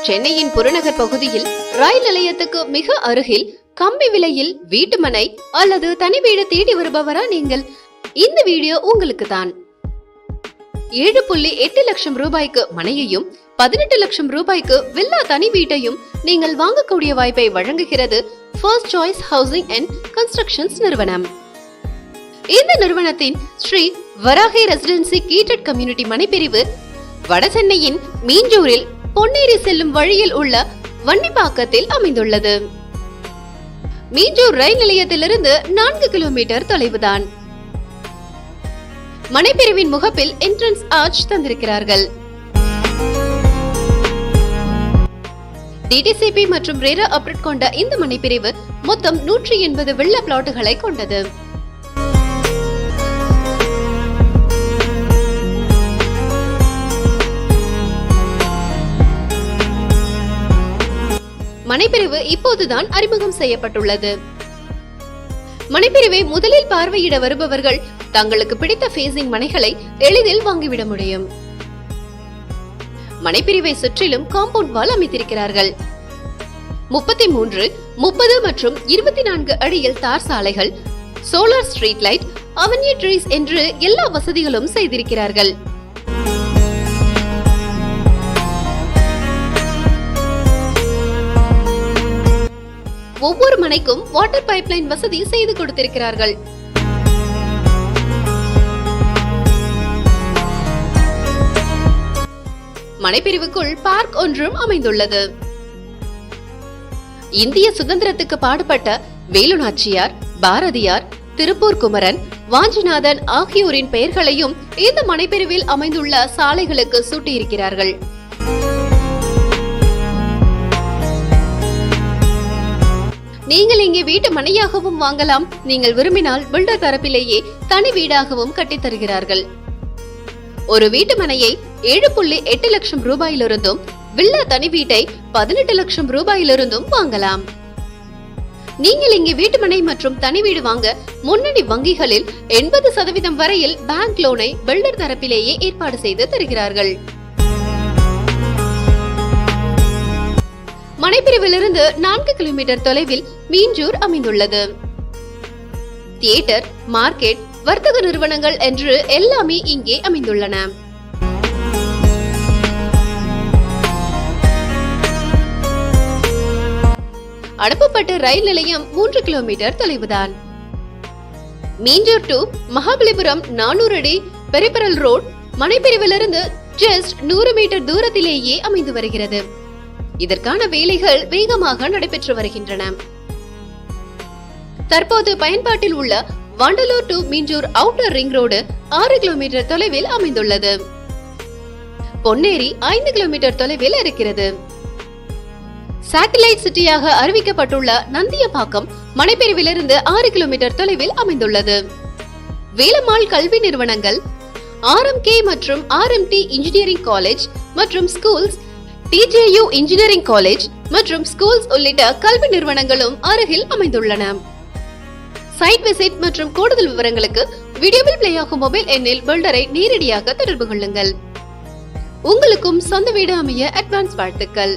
சென்னையின் புறநகர் பகுதியில் ரயில் நிலையத்துக்கு மிக அருகில் கம்மி விலையில் வீட்டுமனை அல்லது தனி வீடு தேடி வருபவரா நீங்கள்? இந்த வீடியோ உங்களுக்கு தான். 7.8 லட்சம் ரூபாய்க்கு மனையையும் 18 லட்சம் ரூபாய்க்கு வில்லா தனி வீட்டையும் நீங்கள் வாங்கக்கூடிய வாய்ப்பை வழங்குகிறது first choice housing and constructions நிறுவனம். இந்த நிறுவனத்தின் Shri Varahi residency gated community மனைப்பிரிவு வட சென்னையின் மீஞ்சூரில் பொன்னேரி செல்லும் வழியில் உள்ள வன்னிப்பாக்கத்தில் அமைந்துள்ளது. மீஞ்சூர் ரயில் நிலையத்திலிருந்து 4 கிலோமீட்டர் தொலைவுதான். மனைப்பிரிவின் முகப்பில் என்ட்ரன்ஸ் ஆர்ச் தந்திருக்கிறார்கள். டிடிசிபி மற்றும் ரேரா அப்ரேட் கொண்ட இந்த மனைப்பிரிவு மொத்தம் 180 வில்லா பிளாட்டுகளை கொண்டது. மனைப்பிரிவு இப்போதுதான் அறிமுகம் செய்யப்பட்டுள்ளது. மனைப்பிரிவை முதலில் பார்வையிட வருபவர்கள் தங்களுக்கு பிடித்த ஃபேசிங் மனைகளை எளிதில் வாங்கிவிட முடியும். மனைப்பிரிவை சுற்றிலும் காம்பவுண்ட் வால் அமைத்திருக்கிறார்கள். 33, 30 மற்றும் 24 அடியில் தார் சாலைகள், solar street light, avenue trees என்று எல்லா வசதிகளும் செய்திருக்கிறார்கள். ஒவ்வொரு மனைக்கும் வாட்டர் பைப்லைன் வசதி செய்து கொடுத்திருக்கிறார்கள். மனைப்பிரிவுக்குள் பார்க் ஒன்றும் அமைந்துள்ளது. இந்திய சுதந்திரத்துக்கு பாடுபட்ட வேலு நாச்சியார், பாரதியார், திருப்பூர் குமரன், வாஞ்சிநாதன் ஆகியோரின் பெயர்களையும் இந்த மனைப்பிரிவில் அமைந்துள்ள சாலைகளுக்கு சூட்டியிருக்கிறார்கள். நீங்கள் இங்கே வீட்டு மனையாகவும் வாங்கலாம். நீங்கள் விரும்பினால் பில்டர் தரப்பிலேயே தனி வீடாகவும் கட்டித் தருகிறார்கள். ஒரு வீட்டு மனையை 7.8 லட்சம் ரூபாயிலிருந்தும் வில்லா தனி வீட்டை 18 லட்சம் ரூபாயிலிருந்தும் வாங்கலாம். நீங்கள் இங்கே வீட்டு மனை மற்றும் தனி வீடு வாங்க முன்னணி வங்கிகளில் 80% வரையில் பேங்க் லோனை பில்டர் தரப்பிலேயே ஏற்பாடு செய்து தருகிறார்கள். மனைப்பிரிவிலிருந்து 4 கிலோமீட்டர் தொலைவில் மீஞ்சூர் அமைந்துள்ளது. தியேட்டர், மார்க்கெட், வர்த்தக நிறுவனங்கள் என்று எல்லாமே இங்கே அமைந்துள்ளன. அனுப்பப்பட்ட ரயில் நிலையம் 3 கிலோமீட்டர் தொலைவுதான். மீஞ்சூர் டு மகாபலிபுரம் 400 அடி பெரிபரல் ரோட் மனைப்பிரிவிலிருந்து ஜஸ்ட் 100 மீட்டர் தூரத்திலேயே அமைந்து வருகிறது. இதற்கான வேலைகள் வேகமாக நடைபெற்று வருகின்றன. தற்போது பயன்பாட்டில் உள்ள Vandalur to Minjur outer ring road 6 kilometre தொலைவில் அமைந்துள்ளது. பொன்னேரி 5 கிலோமீட்டர் தொலைவில் இருக்கிறது. சேட்டலைட் சிட்டியாக அறிவிக்கப்பட்டுள்ள நந்தியப்பாக்கம் மனைப்பிரிவிலிருந்து 6 கிலோமீட்டர் தொலைவில் அமைந்துள்ளது. வேலம்மாள் கல்வி நிறுவனங்கள், RMK மற்றும் RMT இன்ஜினியரிங் காலேஜ் மற்றும் ஸ்கூல்ஸ், TJU இன்ஜினியரிங் காலேஜ் மற்றும் ஸ்கூல்ஸ் உள்ளிட்ட கல்வி நிறுவனங்களும் அருகில் அமைந்துள்ளன. சைட் விசிட் மற்றும் கூடுதல் விவரங்களுக்கு வீடியோவில் பிளே ஆகும் மொபைல் எண்ணில் பில்டரை நேரடியாக தொடர்பு கொள்ளுங்கள். உங்களுக்கும் சொந்த வீடு அமைய அட்வான்ஸ் வாழ்த்துக்கள்.